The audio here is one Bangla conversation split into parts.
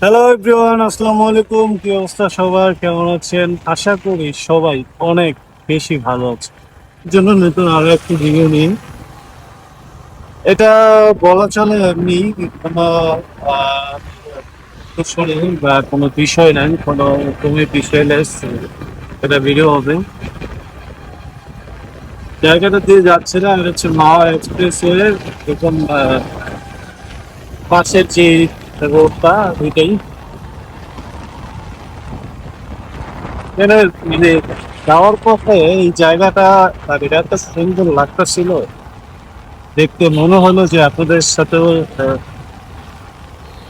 হ্যালো এভরিওয়ান, আসসালামু আলাইকুম। কি অবস্থা সবার, কেমন আছেন? আশা করি সবাই অনেক বেশি ভালো আছে। এর জন্য নতুন আরো একটি ভিডিও নিন। এটা বলা চলে এমনি কোনো আহ, কৌশলে বা কোনো বিষয় নাই, কোনো তুমি বিষয়লেস এটা ভিডিও হবে। জায়গাটা দিয়ে যাচ্ছিলাম, এটা হচ্ছে মাওয়া এক্সপ্রেস ওয়ে। এরকম পাশের যে রোডটা ওইটাই মানে মানে যাওয়ার পথে এই জায়গাটা আর এটা একটা সুন্দর লাগতেছিল। দেখতে মনে হলো যে আপনাদের সাথেও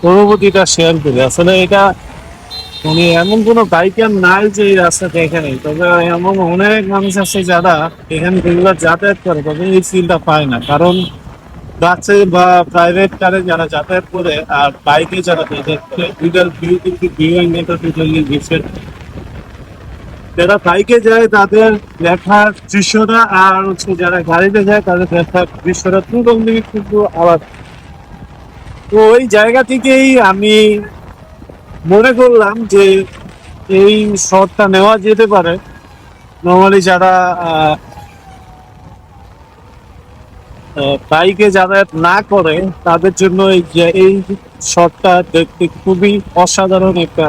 অনুভূতিটা শেয়ার করি। আসলে এটা মানে এমন কোনো বাইকার নাই যে এই রাস্তাটা এখানে, তবে এমন অনেক মানুষ আছে যারা এখানে রেগুলার যাতায়াত করে, তবে এই ফিলটা পায় না। কারণ বাসে বা প্রাইভেট কারে যারা যাতায়াত করে আর বাইকে যারা দুইটার ভিউ কিন্তু ভিউ অ্যাঙ্গেলটা দুটো যারা বাইকে যায় তাদের দেখার দৃশ্যটা আর হচ্ছে যারা গাড়িতে যায় তাদের দেখার দৃশ্যটা তুলনামূলক কিন্তু আলাদা। তো ওই জায়গা থেকেই আমি মনে করলাম যে এই শটটা নেওয়া যেতে পারে। নর্মালি যারা বাইকে যাতায়াত না করে তাদের জন্য এই শটটা দেখতে খুবই অসাধারণ একটা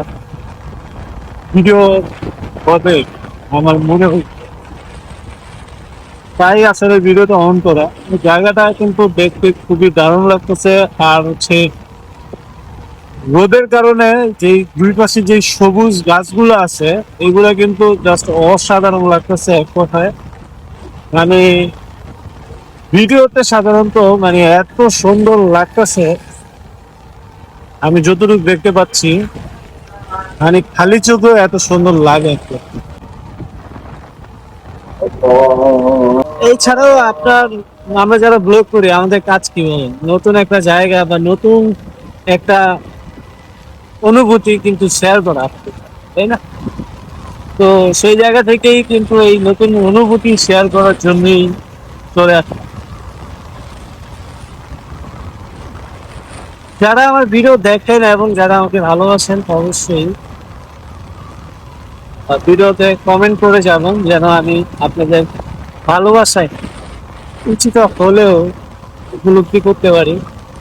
ভিডিও হবে আমার মনে হয়। তাই আসলে ভিডিওটা অন করা। জায়গাটা কিন্তু দেখতে খুবই দারুণ লাগতেছে। আর হচ্ছে রোদের কারণে যে দুই পাশে যে সবুজ গাছগুলো আছে এগুলা কিন্তু জাস্ট অসাধারণ লাগতেছে এক কথায়। মানে ভিডিওতে সাধারণত মানে এত সুন্দর লাগতেছে, আমি যতটুকু দেখতে পাচ্ছি মানে খালি চোখে এত সুন্দর লাগে। এছাড়াও আপনার আমরা যারা ব্লগ করি আমাদের কাজ কি বলেন, নতুন একটা জায়গা বা নতুন একটা অনুভূতি কিন্তু শেয়ার করা, তাই না? তো সেই জায়গা থেকেই কিন্তু এই নতুন অনুভূতি শেয়ার করার জন্যই চলে আসে। যারা আমার ভিডিও দেখেন এবং যারা আমাকে ভালোবাসেন অবশ্যই ভিডিওতে কমেন্ট করে যাবেন, যেন আমি আপনাদের ভালোবাসায় কিছুটা হলেও উপলব্ধি করতে পারি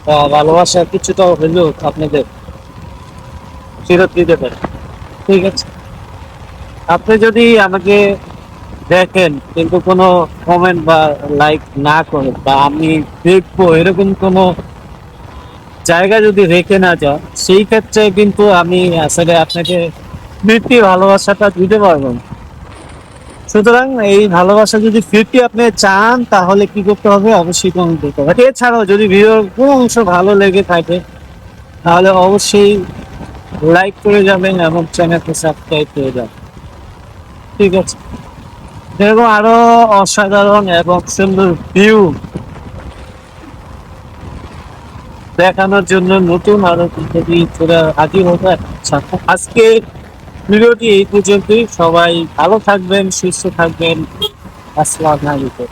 বা ভালোবাসা কিছুটা হলেও আপনাদের ফেরত দিতে পারি। ঠিক আছে, আপনি যদি আমাকে দেখেন কিন্তু কোনো কমেন্ট বা লাইক না করেন বা আমি দেখবো এরকম কোনো জায়গা যদি রেখে না যাও, সেই ক্ষেত্রে কিন্তু আমি আসলে আপনাকে ফিরতি ভালোবাসাটা দিতে পারবো না। সুতরাং এই ভালোবাসা যদি ফিরতি আপনি চান তাহলে কি করতে হবে, অবশ্যই কমেন্ট করতে হবে। এছাড়াও যদি ভিডিওর কোনো অংশ ভালো লেগে থাকে তাহলে অবশ্যই লাইক করে যাবেন এবং চ্যানেলকে সাবস্ক্রাইব করে যাবেন। ঠিক আছে, এরকম আরো অসাধারণ এবং সুন্দর ভিউ দেখানোর জন্য নতুন আরো যদি তোরা হাজির হবে। আচ্ছা, আজকে ভিডিওটি এই পর্যন্তই। সবাই ভালো থাকবেন, সুস্থ থাকবেন। আসসালামু আলাইকুম।